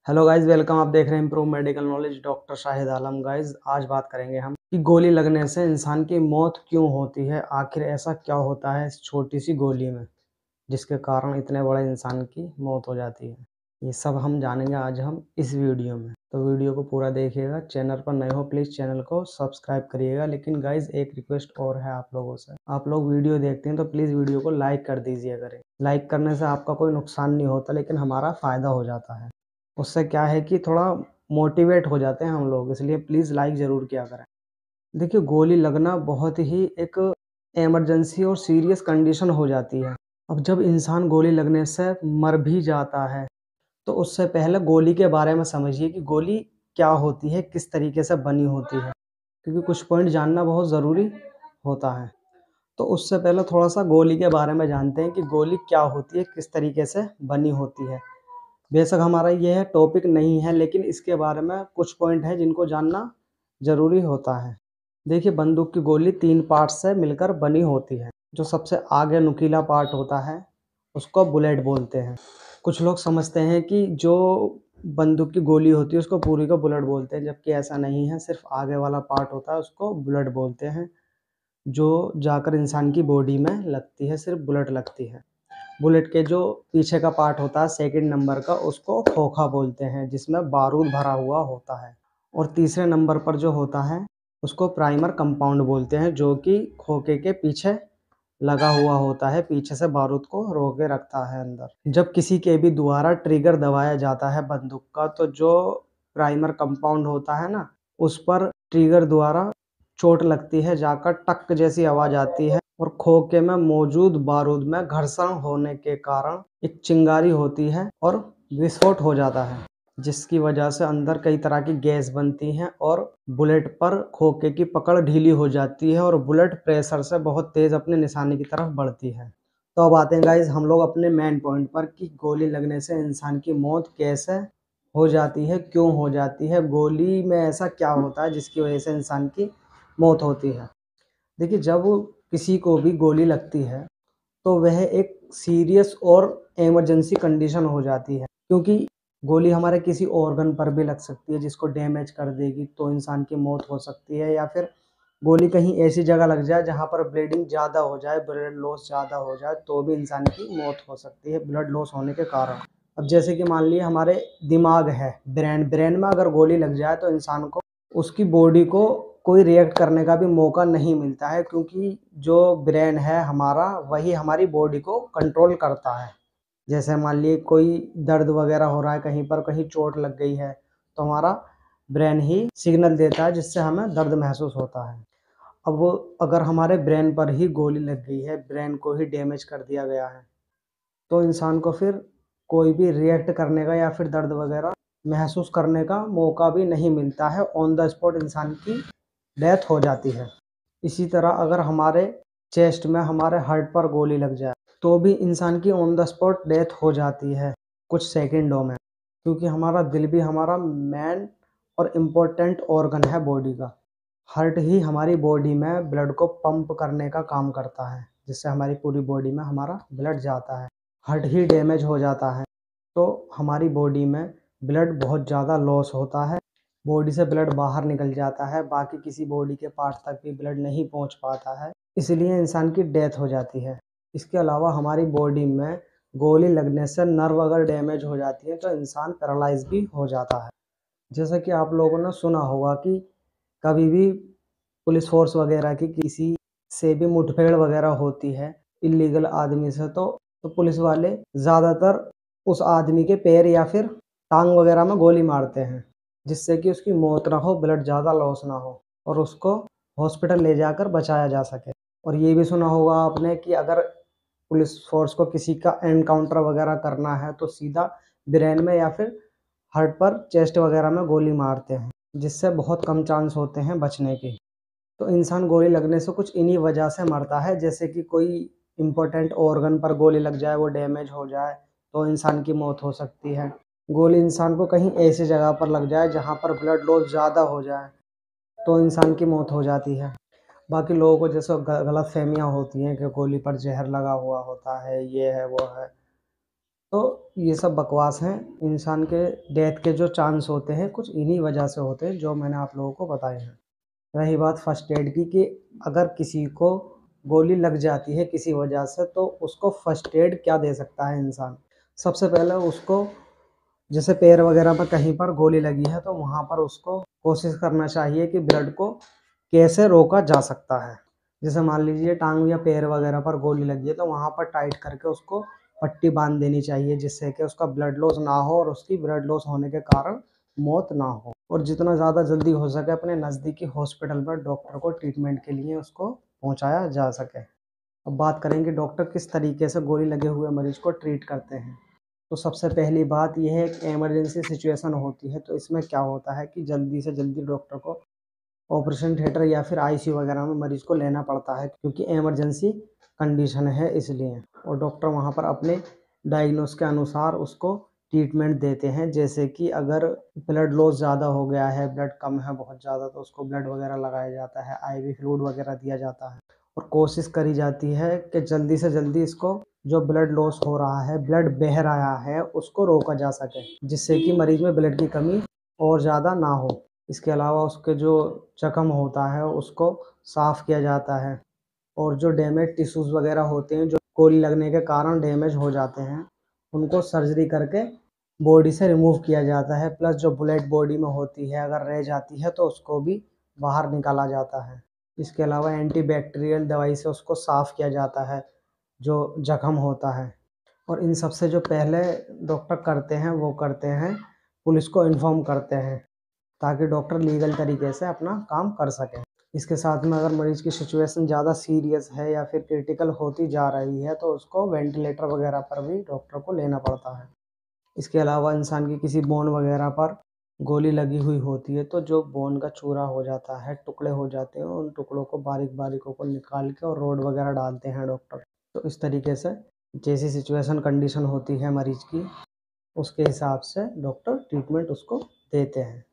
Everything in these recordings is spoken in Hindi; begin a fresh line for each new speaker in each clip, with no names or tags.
Hello guys, welcome. आप देख रहे हैं improve medical knowledge, doctor Shahid Alam. Guys आज बात करेंगे हम कि गोली लगने से इंसान की मौत क्यों होती है। आखिर ऐसा क्या होता है इस छोटी सी गोली में जिसके कारण इतने बड़े इंसान की मौत हो जाती है। ये सब हम जानेंगे आज हम इस वीडियो में, तो वीडियो को पूरा देखिएगा। चैनल पर नए हो प्लीज़ चैनल को सब्सक्राइब करिएगा। लेकिन गाइज एक रिक्वेस्ट और है आप लोगों से, आप लोग वीडियो देखते हैं तो प्लीज़ वीडियो को लाइक कर दीजिए करें। लाइक करने से आपका कोई नुकसान नहीं होता, लेकिन हमारा फ़ायदा हो जाता है। उससे क्या है कि थोड़ा मोटिवेट हो जाते हैं हम लोग, इसलिए प्लीज़ लाइक ज़रूर किया करें। देखिए, गोली लगना बहुत ही एक इमरजेंसी और सीरियस कंडीशन हो जाती है। अब जब इंसान गोली लगने से मर भी जाता है तो उससे पहले गोली के बारे में समझिए कि गोली क्या होती है, किस तरीके से बनी होती है, क्योंकि कुछ पॉइंट जानना बहुत ज़रूरी होता है। तो उससे पहले थोड़ा सा गोली के बारे में जानते हैं कि गोली क्या होती है, किस तरीके से बनी होती है। बेशक हमारा यह टॉपिक नहीं है, लेकिन इसके बारे में कुछ पॉइंट हैं जिनको जानना ज़रूरी होता है। देखिए, बंदूक की गोली 3 पार्ट से मिलकर बनी होती है। जो सबसे आगे नुकीला पार्ट होता है उसको बुलेट बोलते हैं। कुछ लोग समझते हैं कि जो बंदूक की गोली होती है उसको पूरी को बुलेट बोलते हैं, जबकि ऐसा नहीं है। सिर्फ आगे वाला पार्ट होता है उसको बुलेट बोलते हैं, जो जाकर इंसान की बॉडी में लगती है, सिर्फ बुलेट लगती है। बुलेट के जो पीछे का पार्ट होता है सेकंड नंबर का, उसको खोखा बोलते हैं, जिसमें बारूद भरा हुआ होता है। और तीसरे नंबर पर जो होता है उसको प्राइमर कंपाउंड बोलते हैं, जो कि खोखे के पीछे लगा हुआ होता है, पीछे से बारूद को रोक के रखता है अंदर। जब किसी के भी द्वारा ट्रिगर दबाया जाता है बंदूक का, तो जो प्राइमर कंपाउंड होता है ना, उस पर ट्रिगर द्वारा चोट लगती है, जाकर टक जैसी आवाज आती है और खोखे में मौजूद बारूद में घर्षण होने के कारण एक चिंगारी होती है और विस्फोट हो जाता है, जिसकी वजह से अंदर कई तरह की गैस बनती हैं और बुलेट पर खोखे की पकड़ ढीली हो जाती है और बुलेट प्रेशर से बहुत तेज अपने निशाने की तरफ बढ़ती है। तो अब आते हैं गाइज हम लोग अपने मेन पॉइंट पर कि गोली लगने से इंसान की मौत कैसे हो जाती है, क्यों हो जाती है, गोली में ऐसा क्या होता है जिसकी वजह से इंसान की मौत होती है। देखिए, जब किसी को भी गोली लगती है तो वह एक सीरियस और इमरजेंसी कंडीशन हो जाती है, क्योंकि गोली हमारे किसी ऑर्गन पर भी लग सकती है जिसको डैमेज कर देगी, तो इंसान की मौत हो सकती है। या फिर गोली कहीं ऐसी जगह लग जाए जहाँ पर ब्लीडिंग ज़्यादा हो जाए, ब्लड लॉस ज़्यादा हो जाए, तो भी इंसान की मौत हो सकती है ब्लड लॉस होने के कारण। अब जैसे कि मान लिए हमारे दिमाग है, ब्रेन में अगर गोली लग जाए तो इंसान को, उसकी बॉडी को कोई रिएक्ट करने का भी मौका नहीं मिलता है, क्योंकि जो ब्रेन है हमारा वही हमारी बॉडी को कंट्रोल करता है। जैसे मान लिए कोई दर्द वगैरह हो रहा है, कहीं पर कहीं चोट लग गई है, तो हमारा ब्रेन ही सिग्नल देता है जिससे हमें दर्द महसूस होता है। अब वो अगर हमारे ब्रेन पर ही गोली लग गई है, ब्रेन को ही डैमेज कर दिया गया है, तो इंसान को फिर कोई भी रिएक्ट करने का या फिर दर्द वगैरह महसूस करने का मौका भी नहीं मिलता है। ऑन द स्पॉट इंसान की डेथ हो जाती है। इसी तरह अगर हमारे चेस्ट में, हमारे हार्ट पर गोली लग जाए तो भी इंसान की ऑन द स्पॉट डेथ हो जाती है कुछ सेकंडों में, क्योंकि हमारा दिल भी हमारा मेन और इम्पोर्टेंट ऑर्गन है बॉडी का। हार्ट ही हमारी बॉडी में ब्लड को पंप करने का काम करता है, जिससे हमारी पूरी बॉडी में हमारा ब्लड जाता है। हार्ट ही डैमेज हो जाता है तो हमारी बॉडी में ब्लड बहुत ज़्यादा लॉस होता है, बॉडी से ब्लड बाहर निकल जाता है, बाकी किसी बॉडी के पार्ट तक भी ब्लड नहीं पहुंच पाता है, इसलिए इंसान की डेथ हो जाती है। इसके अलावा हमारी बॉडी में गोली लगने से नर्व अगर डैमेज हो जाती है तो इंसान पैरालाइज भी हो जाता है। जैसा कि आप लोगों ने सुना होगा कि कभी भी पुलिस फोर्स वगैरह की किसी से भी मुठभेड़ वगैरह होती है इलीगल आदमी से, तो पुलिस वाले ज़्यादातर उस आदमी के पैर या फिर टांग वगैरह में गोली मारते हैं, जिससे कि उसकी मौत ना हो, ब्लड ज़्यादा लॉस ना हो और उसको हॉस्पिटल ले जाकर बचाया जा सके। और ये भी सुना होगा आपने कि अगर पुलिस फोर्स को किसी का एनकाउंटर वगैरह करना है तो सीधा ब्रेन में या फिर हार्ट पर, चेस्ट वगैरह में गोली मारते हैं, जिससे बहुत कम चांस होते हैं बचने के। तो इंसान गोली लगने से कुछ इन्हीं वजह से मरता है, जैसे कि कोई इम्पोर्टेंट ऑर्गन पर गोली लग जाए, वो डैमेज हो जाए, तो इंसान की मौत हो सकती है। गोली इंसान को कहीं ऐसी जगह पर लग जाए जहाँ पर ब्लड लॉस ज़्यादा हो जाए, तो इंसान की मौत हो जाती है। बाकी लोगों को जैसे गलत फहमियाँ होती हैं कि गोली पर जहर लगा हुआ होता है, ये है वो है, तो ये सब बकवास हैं। इंसान के डेथ के जो चांस होते हैं कुछ इन्हीं वजह से होते हैं जो मैंने आप लोगों को बताए हैं। रही बात फर्स्ट एड की कि अगर किसी को गोली लग जाती है किसी वजह से तो उसको फर्स्ट एड क्या दे सकता है इंसान। सबसे पहले उसको जैसे पैर वगैरह पर कहीं पर गोली लगी है तो वहाँ पर उसको कोशिश करना चाहिए कि ब्लड को कैसे रोका जा सकता है। जैसे मान लीजिए टांग या पैर वगैरह पर गोली लगी है तो वहाँ पर टाइट करके उसको पट्टी बांध देनी चाहिए जिससे कि उसका ब्लड लॉस ना हो और उसकी ब्लड लॉस होने के कारण मौत ना हो। और जितना ज़्यादा जल्दी हो सके अपने नज़दीकी हॉस्पिटल पर डॉक्टर को ट्रीटमेंट के लिए उसको पहुँचाया जा सके। अब बात करेंगे डॉक्टर किस तरीके से गोली लगे हुए मरीज को ट्रीट करते हैं। तो सबसे पहली बात यह है कि इमरजेंसी सिचुएशन होती है तो इसमें क्या होता है कि जल्दी से जल्दी डॉक्टर को ऑपरेशन थिएटर या फिर आईसीयू वगैरह में मरीज को लेना पड़ता है क्योंकि इमरजेंसी कंडीशन है इसलिए। और डॉक्टर वहाँ पर अपने डायग्नोस के अनुसार उसको ट्रीटमेंट देते हैं। जैसे कि अगर ब्लड लॉस ज़्यादा हो गया है, ब्लड कम है बहुत ज़्यादा, तो उसको ब्लड वगैरह लगाया जाता है, आईवी फ्लूइड वगैरह दिया जाता है और कोशिश करी जाती है कि जल्दी से जल्दी इसको जो ब्लड लॉस हो रहा है, ब्लड बह रहा है, उसको रोका जा सके जिससे कि मरीज में ब्लड की कमी और ज़्यादा ना हो। इसके अलावा उसके जो जख्म होता है उसको साफ़ किया जाता है और जो डैमेज टिश्यूज़ वगैरह होते हैं जो गोली लगने के कारण डैमेज हो जाते हैं उनको सर्जरी करके बॉडी से रिमूव किया जाता है। प्लस जो ब्लड बॉडी में होती है अगर रह जाती है तो उसको भी बाहर निकाला जाता है। इसके अलावा एंटीबैक्टीरियल दवाई से उसको साफ़ किया जाता है जो जख्म होता है। और इन सब से जो पहले डॉक्टर करते हैं वो करते हैं पुलिस को इन्फॉर्म करते हैं ताकि डॉक्टर लीगल तरीके से अपना काम कर सकें। इसके साथ में अगर मरीज़ की सिचुएशन ज़्यादा सीरियस है या फिर क्रिटिकल होती जा रही है तो उसको वेंटिलेटर वगैरह पर भी डॉक्टर को लेना पड़ता है। इसके अलावा इंसान की किसी बोन वगैरह पर गोली लगी हुई होती है तो जो बोन का चूरा हो जाता है, टुकड़े हो जाते हैं, उन टुकड़ों को बारीकों को निकाल के और रोड वगैरह डालते हैं डॉक्टर। तो इस तरीके से जैसी सिचुएशन कंडीशन होती है मरीज़ की उसके हिसाब से डॉक्टर ट्रीटमेंट उसको देते हैं।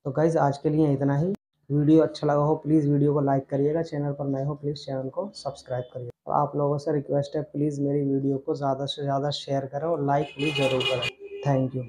तो गाइज़ आज के लिए इतना ही। वीडियो अच्छा लगा हो प्लीज़ वीडियो को लाइक करिएगा, चैनल पर नए हो प्लीज़ चैनल को सब्सक्राइब करिए और आप लोगों से रिक्वेस्ट है प्लीज़ मेरी वीडियो को ज़्यादा से ज़्यादा शेयर करें और लाइक प्लीज़ ज़रूर करें। Thank you.